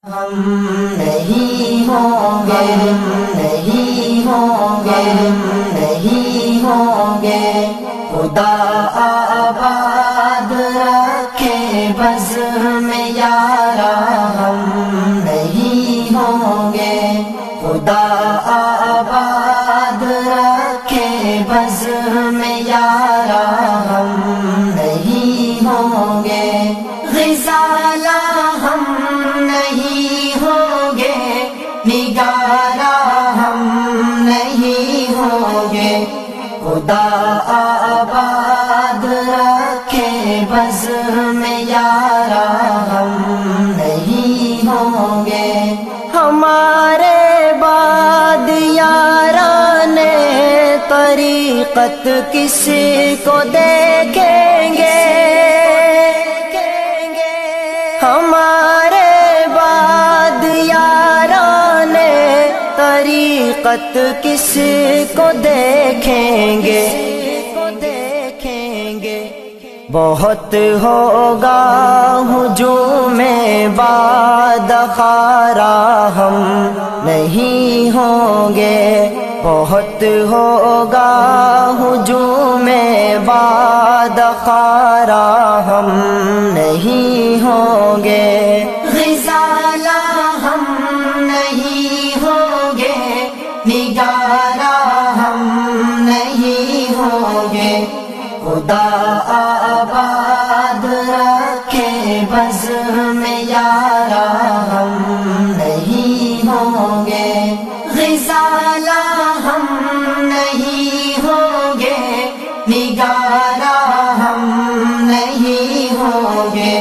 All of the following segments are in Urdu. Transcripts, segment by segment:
ہم نہیں ہوں گے، نہیں ہوں گے، نہیں ہوں گے، خدا آباد رکھے بزم یارا ہم نہیں ہوں گے، خدا آباد رکھے بزم یارا ہم نہیں ہوں گے، غزالہ ہم نہیں ہوں گے، نگارا ہم نہیں ہوں گے، خدا آباد رکھے بزم یارا ہم نہیں ہوں گے، ہمارے بعد یاران طریقت کسی کو دیکھیں گے، ہمارے بعد یاران طریقت کس کو دیکھیں گے، بہت ہوگا ہجوم باد خارا ہم نہیں ہوں گے، بہت ہوگا ہجوم باد خارا ہم نہیں ہوں گے، غزالہ ہم نہیں ہوں گے، نگارا ہم نہیں ہوں گے، خدا آباد رکھے بزم یارا ہم نہیں ہوں گے، غزالہ ہم نہیں ہوں گے، نگارا ہم نہیں ہوں گے،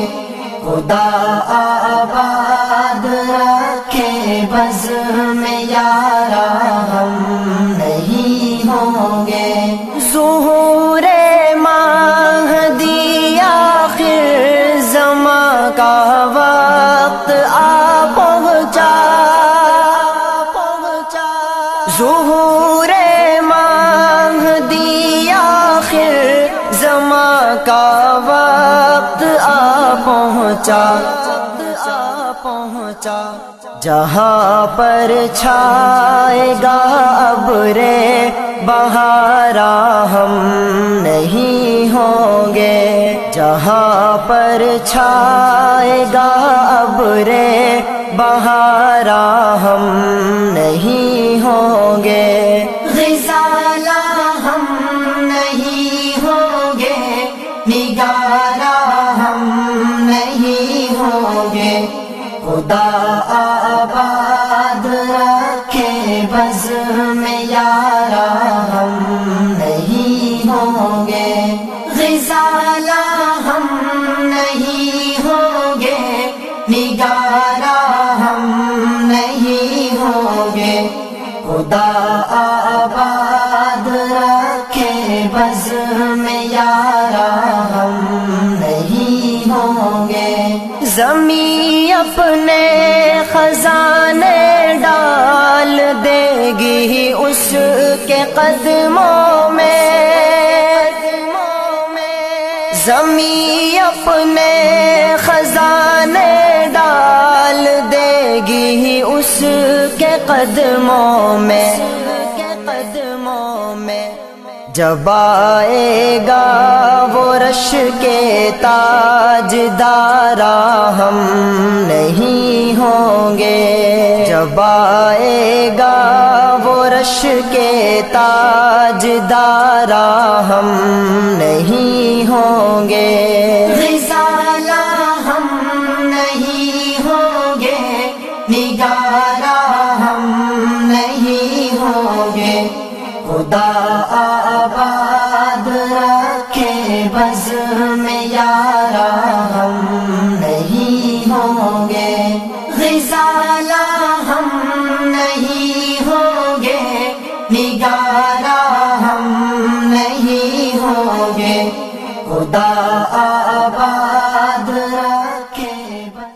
خدا آباد رکھے بزم یارا ہم نہیں ہوں گے، ظہور مہدی آخر زمان کا وقت آ پہنچا، ظہور مہدی آخر زمان کا وقت آ پہنچا، جہاں پر چھائے گا ابر بہارا ہم نہیں ہوں گے، جہاں پر چھائے گا ابر بہارا ہم نہیں ہوں گے، غزالہ ہم نہیں ہوں گے، نگارا ہم نہیں ہوں گے، خدا آباد رکھے بزم یارا ہم نہیں ہوں گے، غزالہ ہم نہیں ہوں گے، نگارا ہم نہیں ہوں گے، خدا آباد رکھے بزم یارا ہم نہیں ہوں گے، زمین اپنے خزانے ڈال دے گی اس کے قدموں میں، زمین اپنے خزانے ڈال دے گی اس کے قدموں میں، جب آئے گا وہ رش کے تاج دارا ہم نہیں ہوں گے، جب آئے گا وہ رش کے تاج دارا ہم نہیں ہوں گے، غزالہ ہم نہیں ہوں گے، نگارا ہم نہیں ہوں گے، خدا آباد رکھے بزم یارا